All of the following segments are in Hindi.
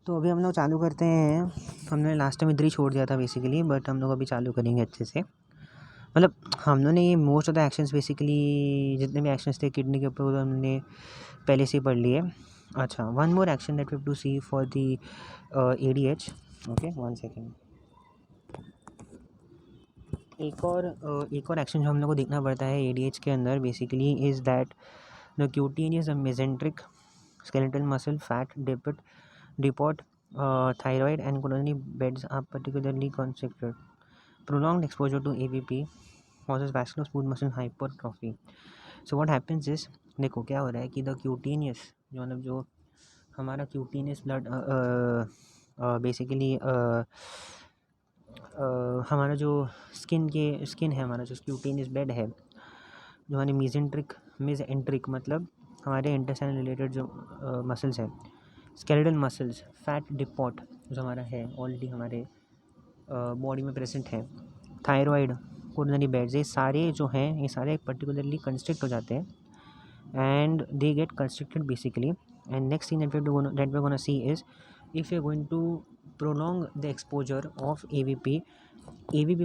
तो अभी हम लोग चालू करते हैं। हमने लास्ट टाइम इधर ही छोड़ दिया था बेसिकली, बट हम लोग अभी चालू करेंगे अच्छे से। मतलब हम लोगों ने ये most of the actions basically जितने भी एक्शंस थे किडनी के ऊपर वो हमने पहले से ही पढ़ लिए। अच्छा, one more action that we have to see for the ADH। Okay, 1 second. एक और एक्शन जो हम लोग को देखना पड़ता है ADH के अंदर basically is that the cutaneous mesenteric skeletal muscle fat depot thyroid and coronary beds are particularly constricted. Prolonged exposure to AVP causes vascular smooth muscle hypertrophy. So what happens is, देखो क्या हो रहा है कि द क्यूटेनियस जो मतलब जो हमारा क्यूटेनियस ब्लड बेसिकली हमारा जो स्किन है, हमारा जो क्यूटेनियस बेड है, जो हमारे मेसेंट्रिक मतलब हमारे इंटेस्टाइन रिलेटेड जो मसल्स हैं, स्केलेटल मसल्स, फैट डिपॉट जो हमारा है ऑलरेडी हमारे बॉडी में प्रेजेंट है, थायराइड, कोरोनरी बेड्स, ये सारे जो हैं ये सारे पर्टिकुलरली कंस्ट्रिक्ट हो जाते हैं and they get constricted basically. And next thing that we're going to see is if you're going to prolong the exposure of AVP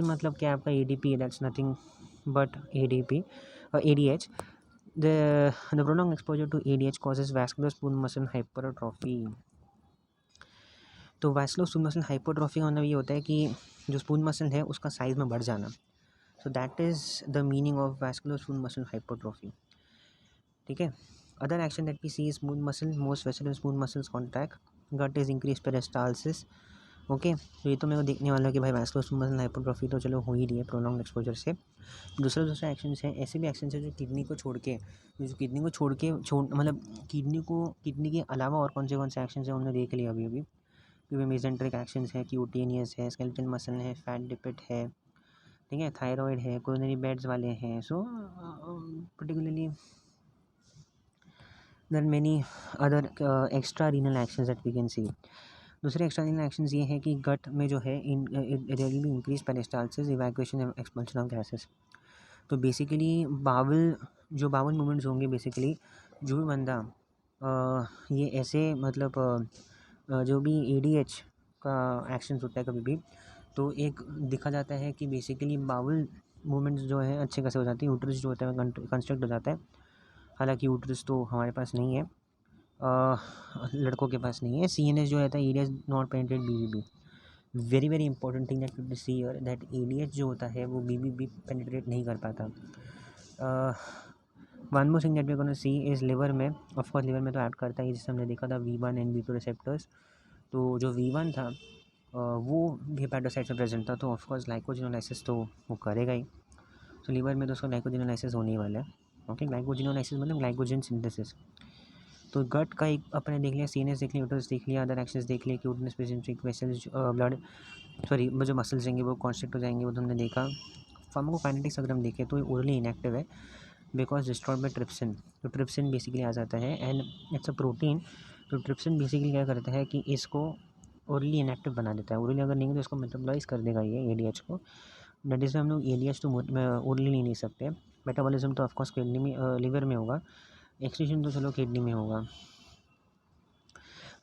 मतलब क्या आपका ADP, that's nothing but ADH. The prolonged exposure to ADH causes vascular smooth muscle hypertrophy. तो वैस्कुलर स्मूथ मसल हाइपरट्रॉफी का मतलब ये होता है कि जो स्मूथ मसल है उसका साइज़ में बढ़ जाना। So that is the meaning of vascular smooth muscle hypertrophy. ठीक है। Other action that we see is smooth muscle, most western smooth muscles contract, gut is increase peristalsis. Okay, तो ये तो मेरे को देखने वाला है कि भाई वैस्कुलर स्मूथ मसल हाइपरट्रॉफी तो चलो हो ही रही है प्रोलॉन्ग एक्सपोजर से। दूसरा एक्शन है, ऐसे भी एक्शन है जो किडनी को छोड़ के मतलब किडनी के अलावा और कौन से एक्शन है उन्होंने देख लिया अभी क्योंकि मेसेंट्रिक एक्शंस है, क्यूटेनियस है, स्केलेटल मसल है, फैट डिपिट है, ठीक है, थायराइड है, कोरोनरी बेड्स वाले हैं। So particularly there are many other extra renal actions that we can see. दूसरे एक्स्ट्रा रीनल एक्शंस ये हैं कि गट में जो है rarely increase peristalsis, evacuation and expulsion of gases. तो बेसिकली बावल मूवमेंट्स होंगे बेसिकली जो भी बंदा ये ऐसे मतलब जो भी ADH का एक्शन होता है कभी भी, तो एक दिखा जाता है कि बेसिकली बावल मूवमेंट्स जो है अच्छे खासे हो जाती है, यूट्रस जो होता है कंस्ट्रक्ट हो जाता है। हालांकि यूट्रस तो हमारे पास नहीं है, लड़कों के पास नहीं है। CNS जो रहता है area not penetrate BBB। Very very important thing that to see here that ADH जो होता है वो BBB पेनिट्रेट नहीं कर पाता। One more thing that we gonna see is liver में, ऑफकोर्स लिवर में तो ऐड करता है, जिससे हमने देखा था V1 एंड V2 रिसेप्टर्स। तो जो V1 था वो हेपेटोसाइट्स में प्रेजेंट था, तो ऑफकोर्स ग्लाइकोजिनोलाइसिस तो वो करेगा ही। तो लीवर में तो उसका ग्लाइकोजिनोलाइसिस होने ही वाला है। ओके, ग्लाइकोजिनोलाइसिस मतलब ग्लाइकोजन सिंथेसिस। तो गट का एक अपने देख लिया, CNS देख लिया, यूट्रस देख लिया, अदर एक्शंस देख लिया, क्यूटनेस पेशेंट्रिक वेसल्स जो मसल्स रहेंगे वो कॉन्स्ट्रिक्ट हो जाएंगे, वो तो हमने देखा। फार्माकोकाइनेटिक्स अगर हम देखें तो ये ओरली इनएक्टिव है बिकॉज डिस्ट्रॉयड बाय ट्रिप्सिन। तो ट्रिप्सिन बेसिकली आ जाता है एंड इट्स अ प्रोटीन। तो ट्रिप्सिन बेसिकली क्या करता है कि इसको ओरली इनएक्टिव बना देता है। ओरली अगर नहीं तो इसको मेटाबोलाइज कर देगा ये ADH को। दैट इज़ हम लोग ADH तो ओरली नहीं सकते। मेटाबॉलिज्म तो ऑफकोर्स किडनी में लिवर में होगा, एक्सक्रीशन तो चलो किडनी में होगा।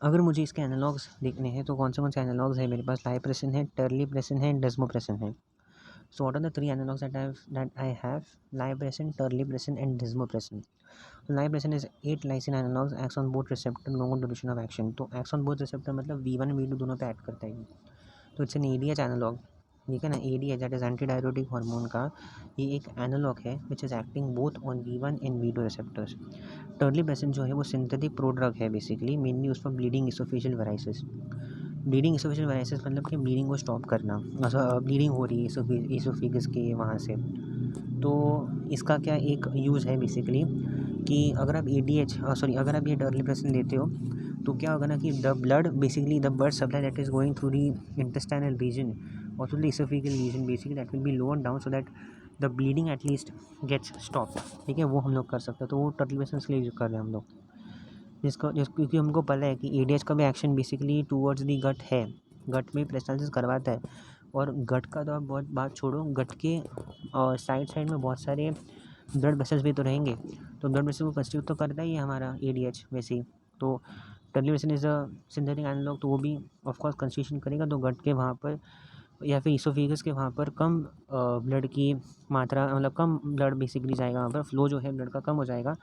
अगर मुझे इसके एनालॉग्स देखने हैं तो कौन से एनालॉग्स है मेरे पास, लाइप्रेसिन है, टर्लीप्रेसिन है, डेस्मोप्रेसिन है। So what are the 3 analogues that I have, lypressin, terlipressin and desmopressin. Lypressin is 8 lysine analogues, acts on both receptor, long duration of action. तो एक्ट्स ऑन बोथ रिसेप्टर मतलब V1 V2 दोनों पे ऐड करता है। तो इट्स एन ADH एनालॉग, ठीक है ना। ADH that is anti diuretic hormone का ये एक एनालॉग है which is acting both on V1 and V2 receptors. Terlipressin जो है वो सिंथेटिक प्रोड्रग है बेसिकली, मेनली उसमें bleeding oesophageal varices. Bleeding oesophageal varices मतलब कि ब्लीडिंग को स्टॉप करना, ब्लीडिंग हो रही है इसोफेगस के वहाँ से। तो इसका क्या एक यूज़ है बेसिकली कि अगर आप अगर आप ये टर्लीप्रेसिन लेते हो तो क्या होगा ना कि the blood supply that is going through the intestinal region और through the oesophageal region basically that will be lower down so that the bleeding at least gets stop. ठीक है, वो हम लोग कर सकते हैं। तो वो टर्लीप्रेसिन के लिए यूज़ कर रहे हैं हम लोग, क्योंकि हमको पता है कि ADH का भी एक्शन बेसिकली टूवर्ड्स दी गट है, गट में पेरिस्टाल्सिस करवाता है। और गट का तो आप बहुत बात छोड़ो, गट के साइड में बहुत सारे ब्लड वेसल्स भी तो रहेंगे, तो ब्लड वेसल को कंस्ट्रिक्ट तो करता ही है हमारा ADH वैसे ही। तो terlipressin is a synthetic analogue, तो वो भी ऑफकोर्स कंस्ट्रिक्शन करेगा, तो गट के वहाँ पर या फिर इसोफेगस के वहाँ पर कम ब्लड की मात्रा, मतलब कम ब्लड बेसिकली जाएगा, वहाँ पर फ्लो जो है ब्लड का कम हो जाएगा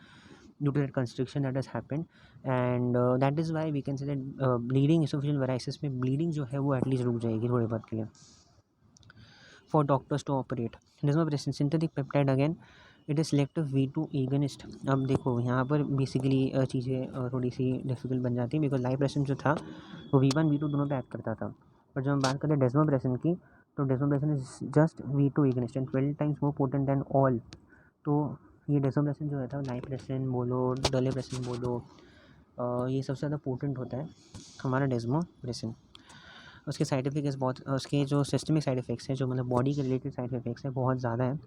due to that constriction that has happened. And that is why we can say that bleeding, oesophageal varices में ब्लीडिंग जो है वो एटलीस्ट रुक जाएगी थोड़ी बात के लिए for doctors to operate. Desmopressin synthetic peptide, again it is selective V2 agonist. अब देखो यहाँ पर बेसिकली चीज़ें थोड़ी सी डिफिकल्ट बन जाती हैं, बिकॉज लाइप्रेसन जो था वो V1 V2 दोनों पे एक्ट करता था, पर जब हम बात करें डेस्मोप्रेसिन की, तो desmopressin is just V2 agonist and 12 times more potent than all. तो ये डेस्मोप्रेसिन जो है था, लाइप्रेसिन बोलो, डोलेप्रेसिन बोलो, ये सबसे ज़्यादा पोटेंट होता है हमारा डेस्मोप्रेसिन। उसके साइड इफ़ेक्ट्स बहुत, उसके जो सिस्टमिक साइड इफ़ेक्ट्स हैं, जो मतलब बॉडी के रिलेटेड साइड इफ़ेक्ट्स हैं, बहुत ज़्यादा है।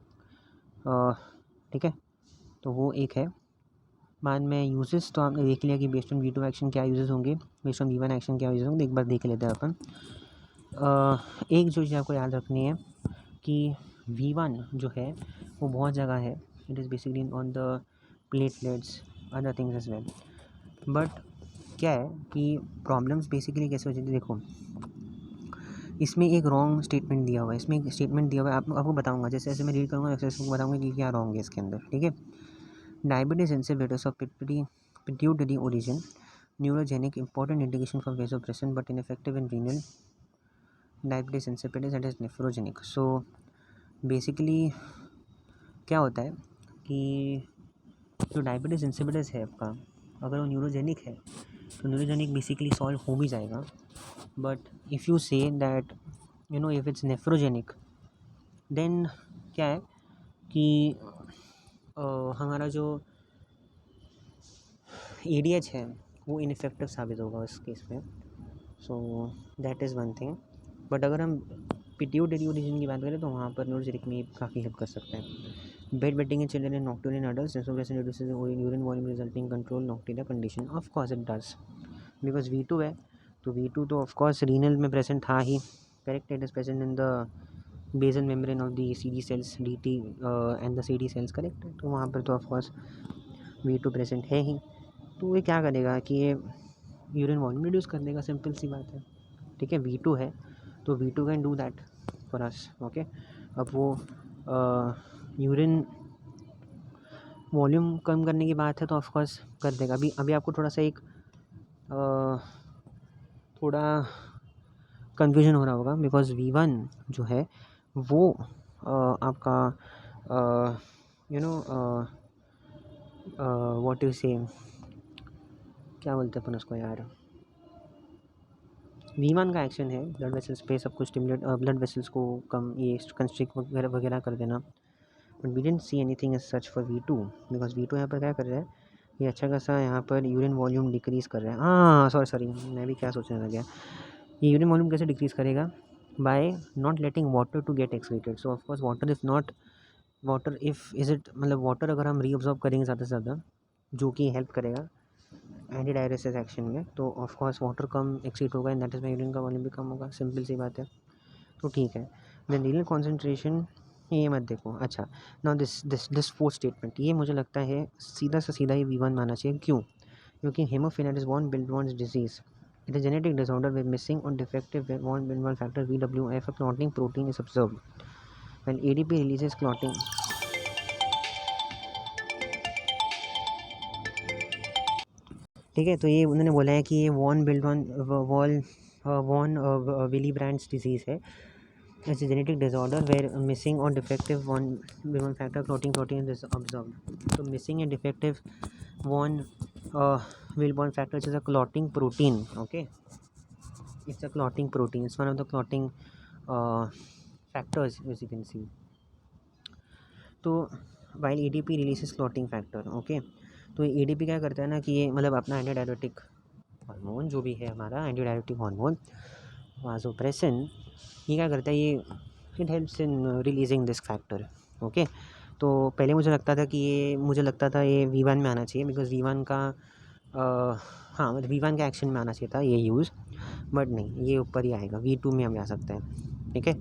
ठीक है, तो वो एक है। बाद में यूजेस तो आपने देख लिया कि बेस्ड ऑन V2 एक्शन क्या यूजेस होंगे, बेस्ड ऑन V1 एक्शन क्या यूजेस होंगे, एक बार देख लेते हैं अपन। एक जो चीज़ आपको याद रखनी है कि V1 जो है वो बहुत जगह है, it is basically on the platelets, other things as well. But क्या है कि प्रॉब्लम्स बेसिकली कैसे हो जाती है, देखो इसमें एक रॉन्ग स्टेटमेंट दिया हुआ है, इसमें एक स्टेटमेंट दिया हुआ है, आपको बताऊंगा, जैसे जैसे मैं रीड करूँगा वैसे वैसे बताऊंगा कि क्या रॉन्ग है इसके अंदर। ठीक है, diabetes insipidus of pituitary origin, neurogenic, important indication for vasopressin but ineffective in renal, diabetes insipidus and is nephrogenic. So basically क्या होता है कि जो डायबिटीज इंसिपिडस है आपका, अगर वो न्यूरोजेनिक है तो न्यूरोजेनिक बेसिकली सॉल्व हो भी जाएगा, but if you say that you know if it's nephrogenic, then क्या है कि हमारा जो ADH है वो इनफेक्टिव साबित होगा उस केस में। सो that is one thing. But अगर हम पिट्यूटरी ओरिजिन की बात करें तो वहाँ पर न्यूरोजेनिक में काफ़ी हेल्प कर सकते हैं। Bed wetting in children and nocturnal in adults, desmopressin reduces urine volume resulting control nocturia condition, of course it does, because V2 है, तो V2 तो ऑफ कोर्स रीनल में प्रेजेंट था ही, correct, it is present in the basal membrane of the CD cells, DT and the CD cells, correct, तो वहाँ पर तो ऑफ कोर्स V2 प्रेजेंट है ही। तो ये क्या करेगा कि ये यूरिन वॉल्यूम रिड्यूस कर देगा, सिंपल सी बात है। ठीक है, V2 है तो V2 can do that for us, okay. अब वो यूरिन वॉल्यूम कम करने की बात है तो ऑफकोर्स कर देगा। अभी अभी आपको थोड़ा सा एक थोड़ा कन्फ्यूजन हो रहा होगा, बिकॉज V1 जो है वो आपका यू नो व्हाट यू से, क्या बोलते हैं अपन उसको यार, V1 का एक्शन है ब्लड वेसल्स पे सब कुछ स्टिमुलेट, ब्लड वेसल्स को कम ये कंस्ट्रिक्ट वगैरह वगैरह कर देना, but we didn't see anything as such for V2, because V2 यहाँ पर क्या कर रहा है, ये अच्छा खासा यहाँ पर यूरिन वॉल्यूम डिक्रीज़ कर रहा है। हाँ सॉरी मैं भी क्या सोचने लग गया, ये यूरिन वॉल्यूम कैसे डिक्रीज़ करेगा, by not letting water to get excreted. So of course water if not water if is it, मतलब वाटर अगर हम रीअब्जॉर्ब करेंगे ज़्यादा से ज़्यादा, जो कि हेल्प करेगा एंटी डायरेसिस एक्शन में, तो of course water come exit होगा एंड दैट इज़ यूरिन का वॉल्यूम भी कम होगा, सिंपल सी बात है। तो ठीक है, देन रीनल कॉन्सेंट्रेशन, ये मत देखो। अच्छा, नाउ दिस फोर्थ स्टेटमेंट, ये मुझे लगता है सीधा से सीधा ये V1 मानना चाहिए। क्यों? क्योंकि haemophilia is von Willebrand disease, it is genetic disorder with missing और defective von Willebrand factor VWF, clotting protein is observed when ADP releases clotting. ठीक है, तो ये उन्होंने बोला है कि ये वॉन विली ब्रांड्स डिजीज़ है, it's genetic disorder where missing और डिफेक्टिव वॉन विलन factor clotting protein is observed. तो missing and defective von Willebrand factor is a clotting protein, okay, it's a clotting protein, it's one of the clotting factors as you can see. तो while ADP releases clotting factor, okay, तो ADP क्या करता है ना कि ये मतलब अपना एंटी डायरेटिक हार्मोन जो भी है हमारा एंटी डायरेटिक हार्मोन वासोप्रेसिन, ये क्या करता है, ये it helps in releasing this factor, okay. तो पहले मुझे लगता था ये V1 में आना चाहिए, बिकॉज V1 का हाँ मतलब V1 के एक्शन में आना चाहिए था ये यूज़, बट नहीं, ये ऊपर ही आएगा, V2 में हम जा सकते हैं। ठीक है,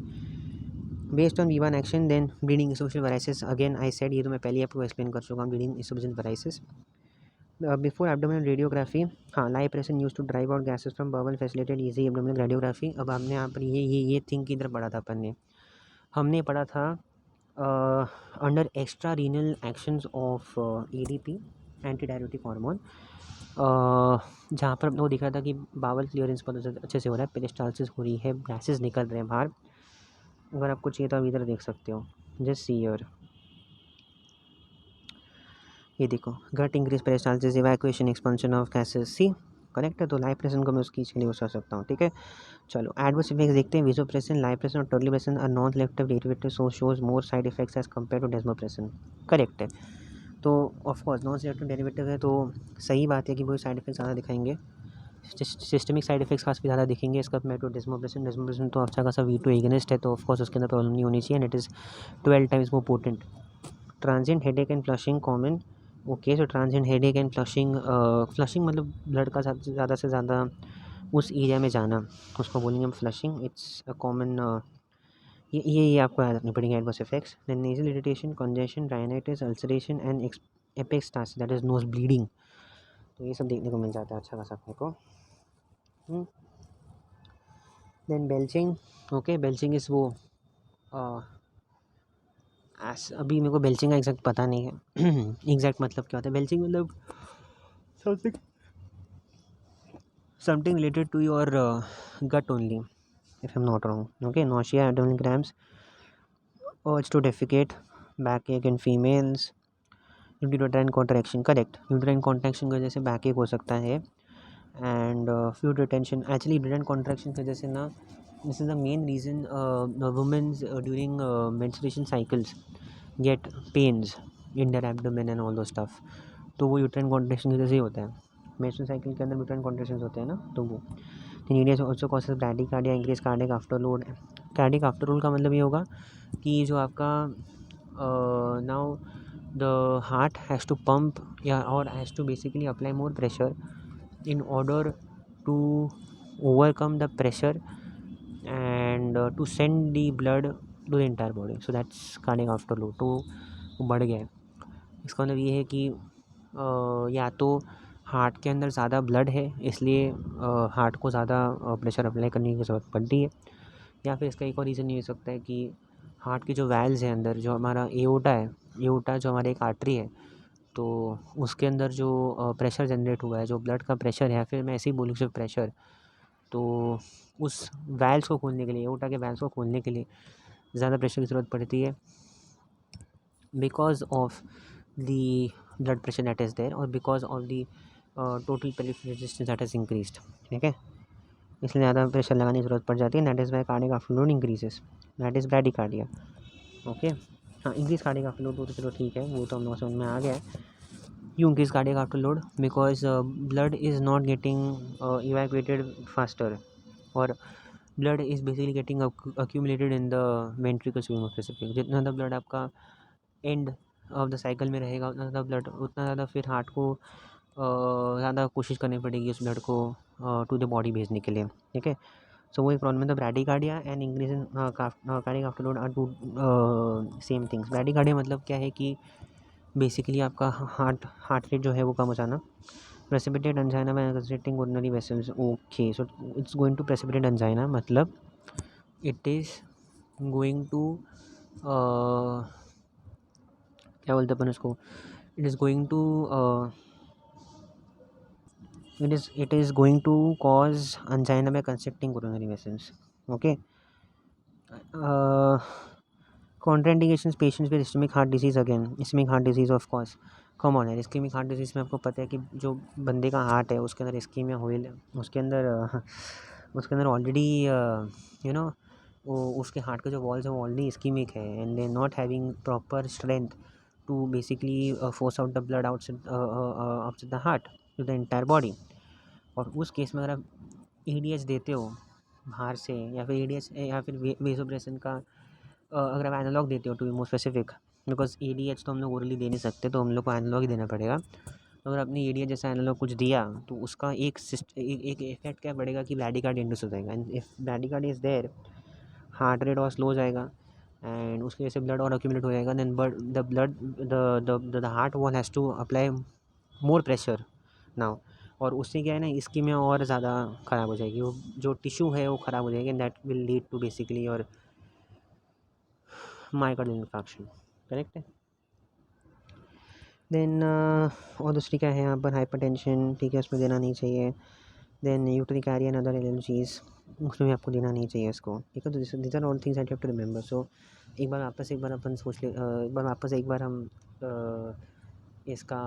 based on V1 action, then bleeding associated varices, again I said, ये तो मैं पहले आपको एक्सप्लेन कर चुका हूँ, bleeding associated varices before abdominal radiography, हाँ, lypressin use to drive out gases from bubble facilitated easy abdominal radiography. अब हमने यहाँ पर ये थिंग की तरफ पढ़ा था अपन ने, हमने पढ़ा था under extra renal actions of ADP, anti diuretic hormone, जहाँ पर वो दिख रहा था कि बावल क्लियरेंस बहुत अच्छे से हो रहा है, पेरिस्टालसिस हो रही है, गैसेस निकल रहे हैं बाहर। अगर आपको चाहिए तो आप इधर देख सकते हो, जस्ट सी योर, ये देखो, gut increase peristalsis, evacuation, expansion of gases, see correct है। तो लाइव प्रेशन को मैं उसकी चीज़ के लिए यूज कर सकता हूँ, ठीक है। चलो एडवर्स इफेक्ट्स देखते हैं। विजोप्रेसिन, लाइव प्रेशन और terlipressin are non selective derivative, so shows more side effects as compare to desmopressin, correct है। तो ऑफकोर्स नॉन सेलेक्टिव डेरिवेटिव है, तो सही बात है कि वो साइड इफेक्ट ज़्यादा दिखाएंगे, सिस्टमिक साइड इफेक्ट्स खास ज़्यादा दिखेंगे इसका कम्पेयर टू डेस्मोप्रेसिन। डेस्मोप्रेसिन तो अच्छा खासा V2 एगनिस्ट है, तो ऑफकोर्स उसके अंदर प्रॉब्लम नहीं होनी चाहिए, and it is 12 times more potent. Transient headache and flushing common, okay. So transient headache and flushing, flushing मतलब ब्लड का ज़्यादा से ज़्यादा उस एरिया में जाना, उसको बोलेंगे हम फ्लशिंग। इट्स अ कॉमन, ये आपको याद रखनी पड़ेगी adverse effects. Then nasal irritation, congestion, rhinitis, ulceration and epistaxis, that is nose bleeding. तो ये सब देखने को मिल जाता है अच्छा खासा अपने को। Then belching, okay, belching is वो, अभी मेरे को बेल्चिंग का एग्जैक्ट पता नहीं है एग्जैक्ट मतलब क्या होता है बेल्चिंग, मतलब something related to your gut only, if I'm not wrong, okay। nausea, abdominal cramps, urge to defecate, backache in females, uterine contraction, correct। uterine contraction की वजह से बैक एक हो सकता है, and fluid retention, actually uterine contraction की वजह से ना, this is the main reason women's during menstruation cycles get pains in their abdomen and all those stuff, तो वो uterine contraction की वजह से ही होता है। menstrual cycle के अंदर uterine contractions होते हैं ना, तो वो नीडियस also causes bradycardia, increase cardiac afterload. Cardiac afterload का मतलब ये होगा कि जो आपका now the heart has to pump या और has to basically apply more pressure in order to overcome the pressure and to send the blood to the entire body, so that's cardiac afterload। तो वो बढ़ गया है। इसका मतलब ये है कि या तो हार्ट के अंदर ज़्यादा ब्लड है इसलिए हार्ट को ज़्यादा प्रेशर अप्लाई करने की ज़रूरत पड़ती है, या फिर इसका एक और रीज़न ये हो सकता है कि हार्ट के जो वैल्व्स हैं अंदर, जो हमारा एओर्टा है, एओर्टा जो हमारी एक आर्टरी है, तो उसके अंदर जो प्रेशर जनरेट हुआ है, जो ब्लड का प्रेशर है, या फिर मैं ऐसे ही बोलूँ सिर्फ प्रेशर, तो उस वैल्व्स को खोलने के लिए, एओर्टा के वैल्व्स को खोलने के लिए ज़्यादा प्रेशर की ज़रूरत पड़ती है, because of the blood pressure that is there, और because of the total peripheral resistance that is increased, ठीक है। इसलिए ज़्यादा प्रेशर लगाने की ज़रूरत पड़ जाती है, that is Y cardiac afterload increases, that is bradycardia, okay. हाँ, इंक्रीज कार्डियक आफ्टरलोड वो तो चलो ठीक है, वो तो हम लोग समझ में आ गया है। You increase cardiac afterload because blood is not getting evacuated faster, or blood is basically getting accumulated in the ventricles of specific। जितना ज़्यादा ब्लड आपका एंड ऑफ द साइकिल में रहेगा, उतना ज़्यादा ब्लड, उतना ज़्यादा फिर हार्ट को ज़्यादा कोशिश करनी पड़ेगी उस ब्लड को टू द बॉडी भेजने के लिए, ठीक है। सो वो एक प्रॉब्लम है। तो bradycardia and increase in cardiac afterload are two same things. Bradycardia मतलब क्या है कि बेसिकली आपका हार्ट रेट जो है वो कम हो जाना। Precipitate angina by constricting coronary vessels, okay. So it's going to precipitate angina, मतलब इट इज़ गोइंग टू क्या बोलते हैं अपन उसको, it is going to it is going to cause angina by constricting coronary vessels, okay। Contraindications patients with ischaemic heart disease, again ischaemic heart disease of course common है। इस्केमिक हार्ट डिजीज़ में आपको पता है कि जो बंदे का हार्ट है उसके अंदर इस्कीमिया होइल, उसके अंदर ऑलरेडी यू नो वो उसके हार्ट के जो वॉल्स हैं वो ऑलरेडी इस्कीमिक है, and they not having proper strength to basically force out the blood outside the heart to the entire body. और उस केस में अगर आप EDH देते हो बाहर से, या फिर EDH या फिर वेसोप्रेसिन का अगर आप एनालॉग देते हो to be more specific, because EDH तो हम लोग ओरली दे नहीं सकते, तो हम लोग को एनालॉग ही देना पड़ेगा। तो अगर आपने EDH जैसा एनालॉग कुछ दिया तो उसका एक इफेक्ट क्या पड़ेगा कि ब्रैडीकार्डिया इंड्यूस हो जाएगा, and if bradycardia is there, heart rate और स्लो हो जाएगा, एंड उसकी वजह से ब्लड और अक्यूमुलेट हो जाएगा। Then the blood the heart wall has to apply more pressure now, और उससे क्या है ना, इसकी में और ज़्यादा ख़राब हो जाएगी, वो जो टिश्यू है वो ख़राब हो जाएगी, and that will lead to basically और माइक्रोल इन्फेक्शन। करेक्ट है। देन और दूसरी क्या है यहाँ पर, हाइपरटेंशन, ठीक है, उसमें देना नहीं चाहिए। देन यूटिलिटैरियन अदर एलर्जीज, उसमें भी आपको देना नहीं चाहिए इसको, ठीक है। तो this are all things I have to remember. So एक बार अपन सोच ले, एक बार हम इसका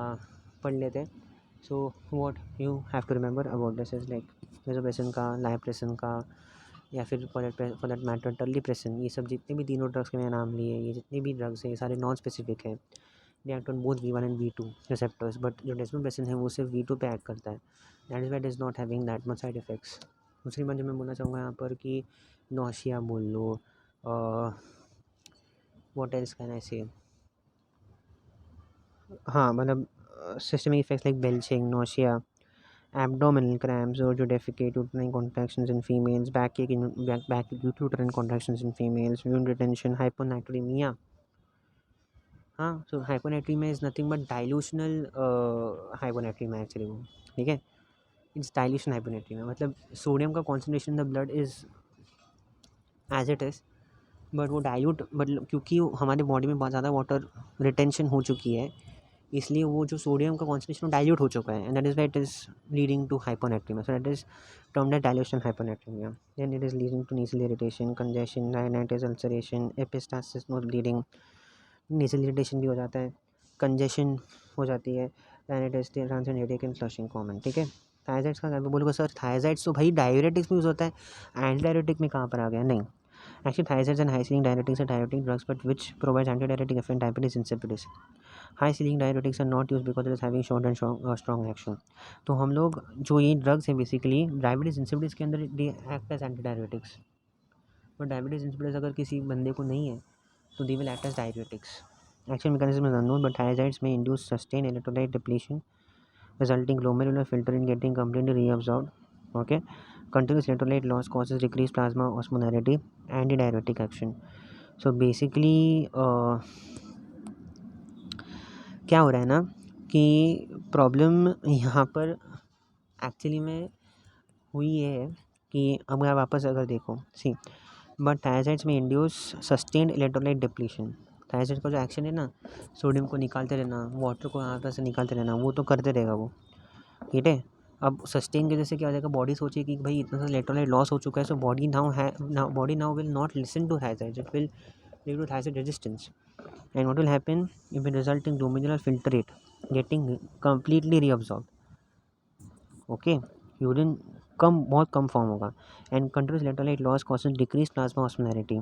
पढ़ लेते हैं। So what you have to remember about this is like vasopressin का, लाइप्रेसिन का, या फिर फॉर दैट मैटर टर्लीप्रेसिन, ये सब जितने भी तीनों ड्रग्स के मैंने नाम लिए, ये जितने भी ड्रग्स हैं ये सारे नॉन स्पेसिफिक हैं। They act on both V1 and V2 receptors, but जो डेस्मोप्रेसिन है वो सिर्फ V2 पे एक्ट करता है, that is why it is not having that much side effects. दूसरी बात जो मैं बोलना चाहूँगा यहाँ पर कि नौशिया बोल लो, व्हाट एल्स कैन आई से, हाँ मतलब systemic effects like belching, nausea, abdominal cramps और जो defecate uterine contractions in females, backache in back uterine contractions in females, urine retention, hyponatremia. हाँ, so hyponatremia is nothing but dilutional hyponatremia actually वो, ठीक है। इट्स डाइल्यूशन hyponatremia, मतलब सोडियम का concentration in the blood is as it is, but वो डाइल्यूट, मतलब क्योंकि हमारे बॉडी में बहुत ज़्यादा वाटर रिटेंशन हो चुकी है, इसलिए वो जो सोडियम का कॉन्सेंट्रेशन डाइल्यूट हो चुका है, and that is why it is leading to hyponatraemia. So that is termed as dilution hyponatraemia. Then it is leading to nasal irritation, congestion, rhinitis, ulceration, epistaxis, nose bleeding. Nasal irritation भी हो जाता है, कंजेशन हो जाती है, rhinitis, transient headache and flushing common, ठीक है। थायराइड्स का क्या बोलोगे सर, थायराइड्स तो भाई डाययूरेटिक्स में यूज़ होता है, एंटी डाययूरेटिक में कहाँ पर आ गया, नहीं। Actually, thiazides and high-sealing diuretics are diuretic drugs, but which provides antidiuretic effect in diabetes insipidus. High-sealing diuretics are not used because it is having short and strong action. तो हम लोग जो ये ड्रग्स हैं बेसिकली डायबिटीज़ इंसिपिडिस के अंदर they act as anti diuretics, but diabetes insipidus अगर किसी बंदे को नहीं है तो they will act as diuretics. Action mechanism is unknown, but thiazides may induce sustained electrolyte depletion, resulting glomerular filter in getting completely reabsorbed. Okay, continuous electrolyte loss causes decreased plasma osmolarity, antidiuretic action. So basically क्या हो रहा है ना कि प्रॉब्लम यहाँ पर एक्चुअली में हुई ये है कि अब आप वापस अगर देखो, सी बट थायराइड्स में induce sustained electrolyte depletion. Thyroid का जो एक्शन है ना, सोडियम को निकालते रहना, वाटर को यहाँ पर से निकालते रहना, वो तो करते रहेगा वो, ठीक है। अब सस्टेन की वजह से क्या हो जाएगा, बॉडी सोचेगी कि भाई इतना सा इलेक्ट्रोलाइट लॉस हो चुका है, so body now will not listen to thyroid, it will lead to thyroid resistance, and what will happen, it will result in glomerular filtrate getting completely reabsorbed। okay, urine बहुत कम फॉर्म होगा, and controls electrolyte loss causes decrease plasma osmolarity,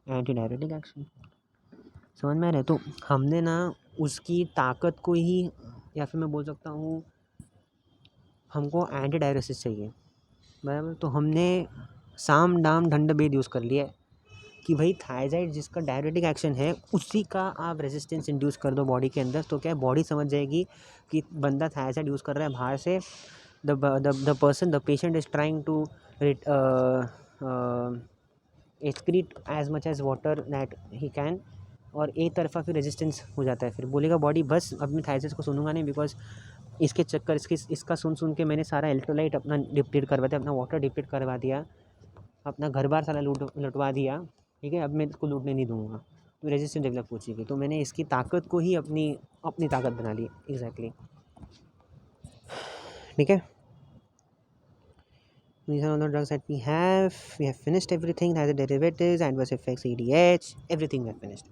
anti diuretic action. समझ में आ रहा है। तो हमने ना उसकी ताकत को ही, या फिर मैं बोल सकता हूँ हमको एंटी डायरेसिस चाहिए, बराबर। तो हमने साम दाम दंड भेद यूज़ कर लिया है कि भाई थायराइड जिसका डायरेटिक एक्शन है उसी का आप रेजिस्टेंस इंड्यूस कर दो बॉडी के अंदर, तो क्या है, बॉडी समझ जाएगी कि बंदा थायराइड यूज़ कर रहा है बाहर से, the patient is trying to excrete as much as water that he can, और एक तरफा फिर रेजिस्टेंस हो जाता है, फिर बोलेगा बॉडी बस अब मैं थायराइड को सुनूंगा नहीं, बिकॉज इसके चक्कर इसका सुन के मैंने सारा इलेक्ट्रोलाइट अपना डिप्लीट करवा दिया, अपना वाटर डिप्लीट करवा दिया, अपना घर बार सारा लुटवा दिया, ठीक है। अब मैं इसको लूटने नहीं दूंगा, तो रेजिस्टेंस डेवलप हो चुकी, तो मैंने इसकी ताकत को ही अपनी ताकत बना ली, एग्जैक्टली, ठीक है। These are all the drugs that we have. We have finished everything, as the derivatives, adverse effects, EDH, everything we have finished.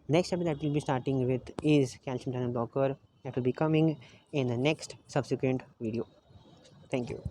Next chapter that we'll be starting with is calcium channel blocker, that will be coming in the next subsequent video. Thank you.